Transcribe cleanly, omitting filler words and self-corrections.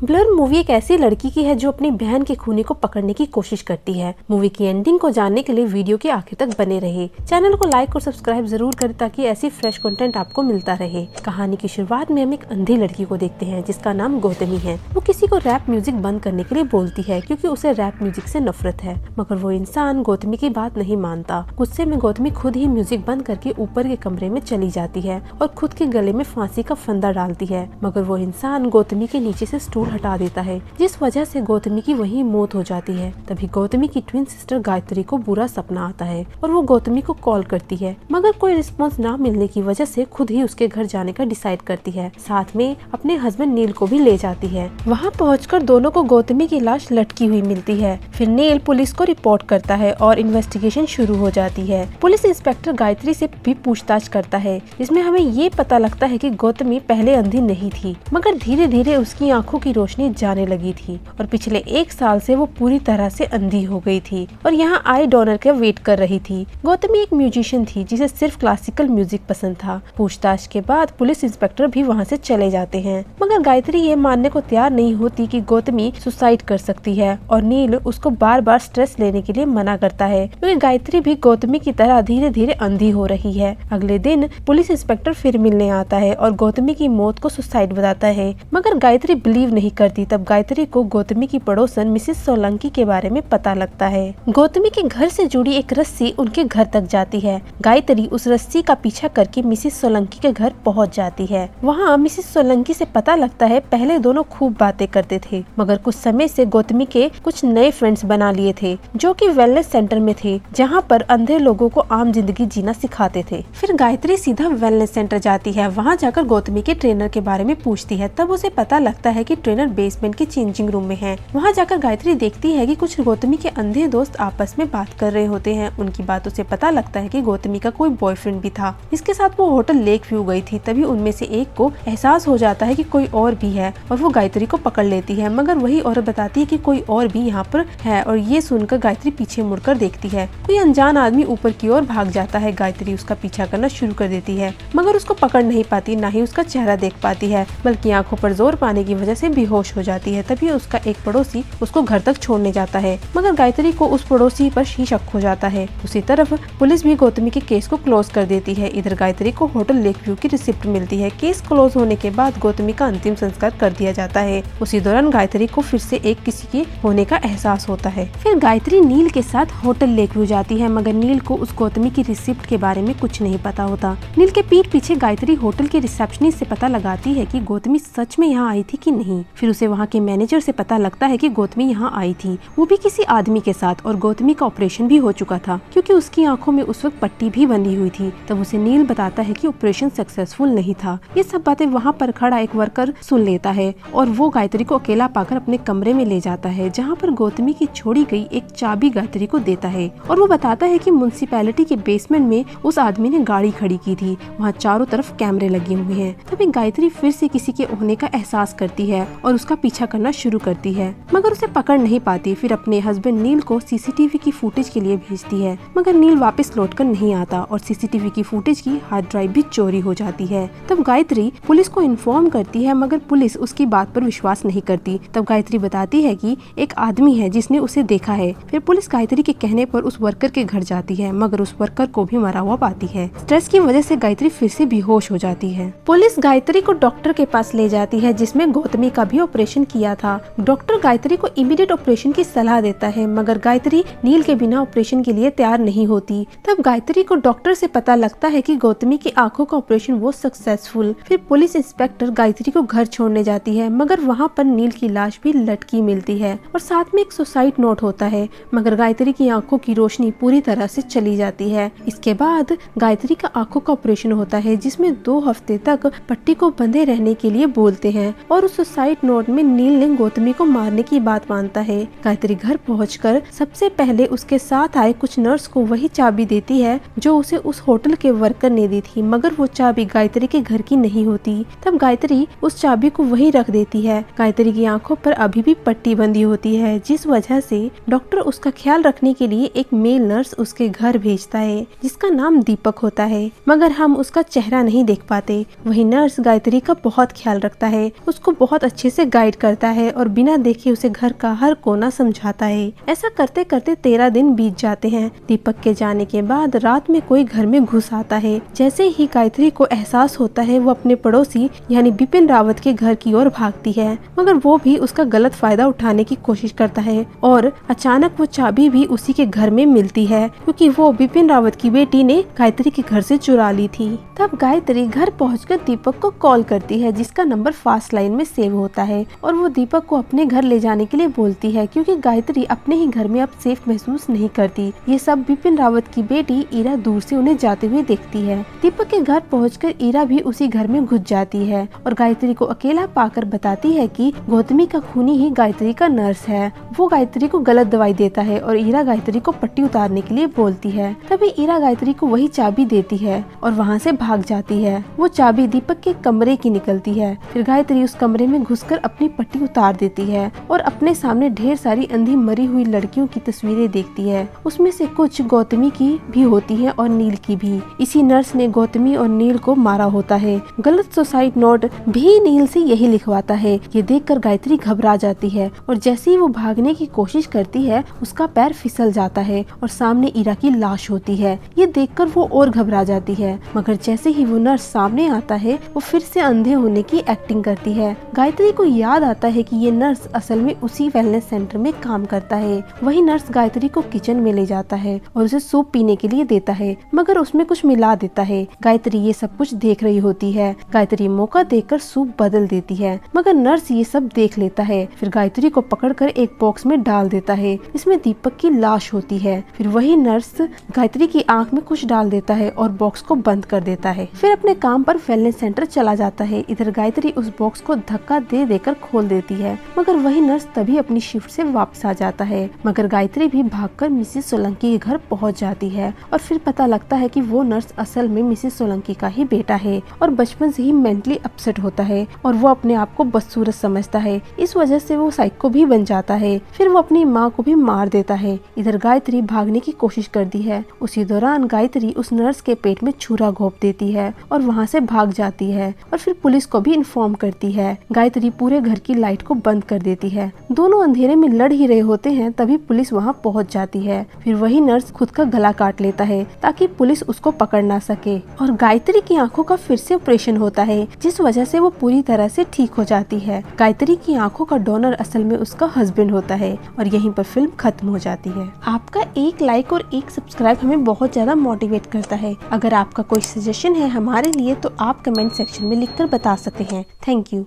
Blur movie एक ऐसी लड़की की है जो अपनी बहन के खूनी को पकड़ने की कोशिश करती है। मूवी की एंडिंग को जानने के लिए वीडियो के आखिर तक बने रहे। चैनल को लाइक और सब्सक्राइब जरूर करें ताकि ऐसी फ्रेश कंटेंट आपको मिलता रहे। कहानी की शुरुआत में हम एक अंधी लड़की को देखते हैं जिसका नाम गौतमी है। वो किसी को रैप म्यूजिक बंद करने के लिए बोलती है क्योंकि उसे रैप म्यूजिक से नफरत है, मगर वो इंसान गौतमी की बात नहीं मानता। गुस्से में गौतमी खुद ही म्यूजिक बंद करके ऊपर के कमरे में चली जाती है और खुद के गले में फांसी का फंदा डालती है, मगर वो इंसान गौतमी के नीचे से स्टूल हटा देता है जिस वजह से गौतमी की वहीं मौत हो जाती है। तभी गौतमी की ट्विन सिस्टर गायत्री को बुरा सपना आता है और वो गौतमी को कॉल करती है, मगर कोई रिस्पॉन्स ना मिलने की वजह से खुद ही उसके घर जाने का डिसाइड करती है। साथ में अपने हस्बैंड नील को भी ले जाती है। वहाँ पहुंचकर दोनों को गौतमी की लाश लटकी हुई मिलती है। फिर नील पुलिस को रिपोर्ट करता है और इन्वेस्टिगेशन शुरू हो जाती है। पुलिस इंस्पेक्टर गायत्री से भी पूछताछ करता है जिसमें हमें ये पता लगता है कि गौतमी पहले अंधी नहीं थी, मगर धीरे धीरे उसकी आंखों की रोशनी जाने लगी थी और पिछले 1 साल से वो पूरी तरह से अंधी हो गई थी और यहाँ आई डोनर का वेट कर रही थी। गौतमी एक म्यूजिशियन थी जिसे सिर्फ क्लासिकल म्यूजिक पसंद था। पूछताछ के बाद पुलिस इंस्पेक्टर भी वहाँ से चले जाते हैं, मगर गायत्री ये मानने को तैयार नहीं होती कि गौतमी सुसाइड कर सकती है और नील उसको बार बार स्ट्रेस लेने के लिए मना करता है क्योंकि गायत्री भी गौतमी की तरह धीरे धीरे अंधी हो रही है। अगले दिन पुलिस इंस्पेक्टर फिर मिलने आता है और गौतमी की मौत को सुसाइड बताता है, मगर गायत्री बिलीव नहीं करती। तब गायत्री को गौतमी की पड़ोसन मिसेस सोलंकी के बारे में पता लगता है। गौतमी के घर से जुड़ी एक रस्सी उनके घर तक जाती है। गायत्री उस रस्सी का पीछा करके मिसेस सोलंकी के घर पहुंच जाती है। वहाँ मिसेस सोलंकी से पता लगता है पहले दोनों खूब बातें करते थे, मगर कुछ समय से गौतमी के कुछ नए फ्रेंड्स बना लिए थे जो कि वेलनेस सेंटर में थे, जहाँ पर अंधे लोगों को आम जिंदगी जीना सिखाते थे। फिर गायत्री सीधा वेलनेस सेंटर जाती है। वहाँ जाकर गौतमी के ट्रेनर के बारे में पूछती है। तब उसे पता लगता है कि ट्रेनर बेसमेंट के चेंजिंग रूम में है। वहाँ जाकर गायत्री देखती है कि कुछ गौतमी के अंधे दोस्त आपस में बात कर रहे होते हैं। उनकी बातों से पता लगता है कि गौतमी का कोई बॉयफ्रेंड भी था जिसके साथ वो होटल लेक व्यू गई थी। तभी उनमें से एक को एहसास हो जाता है कि कोई और भी है और वो गायत्री को पकड़ लेती है, मगर वही औरत बताती है कि कोई और भी यहाँ पर है और ये सुनकर गायत्री पीछे मुड़कर देखती है। कोई अनजान आदमी ऊपर की ओर भाग जाता है। गायत्री उसका पीछा करना शुरू कर देती है, मगर उसको पकड़ नहीं पाती, ना ही उसका चेहरा देख पाती है, बल्कि आंखों पर जोर पाने की वजह से बेहोश हो जाती है। तभी उसका एक पड़ोसी उसको घर तक छोड़ने जाता है, मगर गायत्री को उस पड़ोसी पर शक हो जाता है। उसी तरफ पुलिस भी गौतमी के केस को क्लोज कर देती है। इधर गायत्री को होटल लेक व्यू की रिसिप्ट मिलती है। केस क्लोज होने के बाद गौतमी का अंतिम संस्कार कर दिया जाता है। उसी दौरान गायत्री को फिर से एक किसी के होने का एहसास होता है। फिर गायत्री नील के साथ होटल लेक व्यू जाती है, मगर नील को उस गौतमी की रिसिप्ट के बारे में कुछ नहीं पता होता। नील के पीठ पीछे गायत्री होटल के रिसेप्शनिस्ट से पता लगाती है कि गौतमी सच में यहाँ आई थी कि नहीं। फिर उसे वहाँ के मैनेजर से पता लगता है कि गौतमी यहाँ आई थी, वो भी किसी आदमी के साथ, और गौतमी का ऑपरेशन भी हो चुका था क्योंकि उसकी आंखों में उस वक्त पट्टी भी बंधी हुई थी। तब उसे नील बताता है कि ऑपरेशन सक्सेसफुल नहीं था। ये सब बातें वहाँ पर खड़ा एक वर्कर सुन लेता है और वो गायत्री को अकेला पाकर अपने कमरे में ले जाता है, जहाँ पर गौतमी की छोड़ी गई एक चाबी गायत्री को देता है और वो बताता है कि म्युनिसिपैलिटी के बेसमेंट में उस आदमी ने गाड़ी खड़ी की थी, वहाँ चारों तरफ कैमरे लगे हुए हैं। तभी गायत्री फिर से किसी के होने का एहसास करती है और उसका पीछा करना शुरू करती है, मगर उसे पकड़ नहीं पाती। फिर अपने हस्बैंड नील को सीसीटीवी की फुटेज के लिए भेजती है, मगर नील वापस लौटकर नहीं आता और सीसीटीवी की फुटेज की हार्ड ड्राइव भी चोरी हो जाती है। तब गायत्री पुलिस को इन्फॉर्म करती है, मगर पुलिस उसकी बात पर विश्वास नहीं करती। तब गायत्री बताती है कि एक आदमी है जिसने उसे देखा है। फिर पुलिस गायत्री के कहने पर उस वर्कर के घर जाती है, मगर उस वर्कर को भी मरा हुआ पाती है। स्ट्रेस की वजह से गायत्री फिर से बेहोश हो जाती है। पुलिस गायत्री को डॉक्टर के पास ले जाती है जिसमें गौतमी का भी ऑपरेशन किया था। डॉक्टर गायत्री को इमीडिएट ऑपरेशन की सलाह देता है, मगर गायत्री नील के बिना ऑपरेशन के लिए तैयार नहीं होती। तब गायत्री को डॉक्टर से पता लगता है कि गौतमी की आंखों का ऑपरेशन वो सक्सेसफुल। फिर पुलिस इंस्पेक्टर गायत्री को घर छोड़ने जाती है, मगर वहाँ पर नील की लाश भी लटकी मिलती है और साथ में एक सुसाइड नोट होता है, मगर गायत्री की आंखों की रोशनी पूरी तरह से चली जाती है। इसके बाद गायत्री का आंखों का ऑपरेशन होता है जिसमें 2 हफ्ते तक पट्टी को बंधे रहने के लिए बोलते हैं और उस सुसाइड नोट में नील ने गौतमी को मारने की बात मानता है। गायत्री घर पहुंचकर सबसे पहले उसके साथ आए कुछ नर्स को वही चाबी देती है जो उसे उस होटल के वर्कर ने दी थी, मगर वो चाबी गायत्री के घर की नहीं होती। तब गायत्री उस चाबी को वहीं रख देती है। गायत्री की आंखों पर अभी भी पट्टी बंधी होती है, जिस वजह से डॉक्टर उसका ख्याल रखने के लिए एक मेल नर्स उसके घर भेजता है जिसका नाम दीपक होता है, मगर हम उसका चेहरा नहीं देख पाते। वही नर्स गायत्री का बहुत ख्याल रखता है, उसको बहुत अच्छे अच्छे से गाइड करता है और बिना देखे उसे घर का हर कोना समझाता है। ऐसा करते करते 13 दिन बीत जाते हैं। दीपक के जाने के बाद रात में कोई घर में घुस आता है। जैसे ही गायत्री को एहसास होता है वो अपने पड़ोसी यानी बिपिन रावत के घर की ओर भागती है, मगर वो भी उसका गलत फायदा उठाने की कोशिश करता है और अचानक वो चाबी भी उसी के घर में मिलती है, क्योंकि वो बिपिन रावत की बेटी ने गायत्री के घर से चुरा ली थी। तब गायत्री घर पहुंचकर दीपक को कॉल करती है, जिसका नंबर फास्ट लाइन में सेव होता है, और वो दीपक को अपने घर ले जाने के लिए बोलती है, क्योंकि गायत्री अपने ही घर में अब सेफ महसूस नहीं करती। ये सब बिपिन रावत की बेटी ईरा दूर से उन्हें जाते हुए देखती है। दीपक के घर पहुंचकर ईरा भी उसी घर में घुस जाती है और गायत्री को अकेला पाकर बताती है कि गौतमी का खूनी ही गायत्री का नर्स है। वो गायत्री को गलत दवाई देता है और ईरा गायत्री को पट्टी उतारने के लिए बोलती है। तभी ईरा गायत्री को वही चाबी देती है और वहाँ से भाग जाती है। वो चाबी दीपक के कमरे की निकलती है। फिर गायत्री उस कमरे में घुसकर अपनी पट्टी उतार देती है और अपने सामने ढेर सारी अंधी मरी हुई लड़कियों की तस्वीरें देखती है। उसमें से कुछ गौतमी की भी होती है और नील की भी। इसी नर्स ने गौतमी और नील को मारा होता है। गलत सुसाइड नोट भी नील से यही लिखवाता है। ये देखकर गायत्री घबरा जाती है और जैसे ही वो भागने की कोशिश करती है उसका पैर फिसल जाता है और सामने ईरा की लाश होती है। ये देखकर वो और घबरा जाती है, मगर जैसे ही वो नर्स सामने आता है वो फिर से अंधे होने की एक्टिंग करती है। गायत्री को याद आता है कि ये नर्स असल में उसी वेलनेस सेंटर में काम करता है। वही नर्स गायत्री को किचन में ले जाता है और उसे सूप पीने के लिए देता है, मगर उसमें कुछ मिला देता है। गायत्री ये सब कुछ देख रही होती है। गायत्री मौका देखकर सूप बदल देती है, मगर नर्स ये सब देख लेता है। फिर गायत्री को पकड़कर एक बॉक्स में डाल देता है, इसमें दीपक की लाश होती है। फिर वही नर्स गायत्री की आंख में कुछ डाल देता है और बॉक्स को बंद कर देता है। फिर अपने काम पर वेलनेस सेंटर चला जाता है। इधर गायत्री उस बॉक्स को धक्का दे देकर खोल देती है, मगर वही नर्स तभी अपनी शिफ्ट से वापस आ जाता है। मगर गायत्री भी भागकर मिसेस सोलंकी के घर पहुंच जाती है और फिर पता लगता है कि वो नर्स असल में मिसेस सोलंकी का ही बेटा है और बचपन से ही मेंटली अपसेट होता है और वो अपने आप को बदसूरत समझता है। इस वजह से वो साइको भी बन जाता है। फिर वो अपनी माँ को भी मार देता है। इधर गायत्री भागने की कोशिश करती है। उसी दौरान गायत्री उस नर्स के पेट में छुरा घोंप देती है और वहाँ से भाग जाती है और फिर पुलिस को भी इन्फॉर्म करती है। गायत्री पूरे घर की लाइट को बंद कर देती है। दोनों अंधेरे में लड़ ही रहे होते हैं, तभी पुलिस वहाँ पहुँच जाती है। फिर वही नर्स खुद का गला काट लेता है ताकि पुलिस उसको पकड़ ना सके और गायत्री की आंखों का फिर से ऑपरेशन होता है, जिस वजह से वो पूरी तरह से ठीक हो जाती है। गायत्री की आंखों का डोनर असल में उसका हस्बैंड होता है और यहीं पर फिल्म खत्म हो जाती है। आपका एक लाइक और एक सब्सक्राइब हमें बहुत ज्यादा मोटिवेट करता है। अगर आपका कोई सजेशन है हमारे लिए तो आप कमेंट सेक्शन में लिखकर बता सकते हैं। Thank you.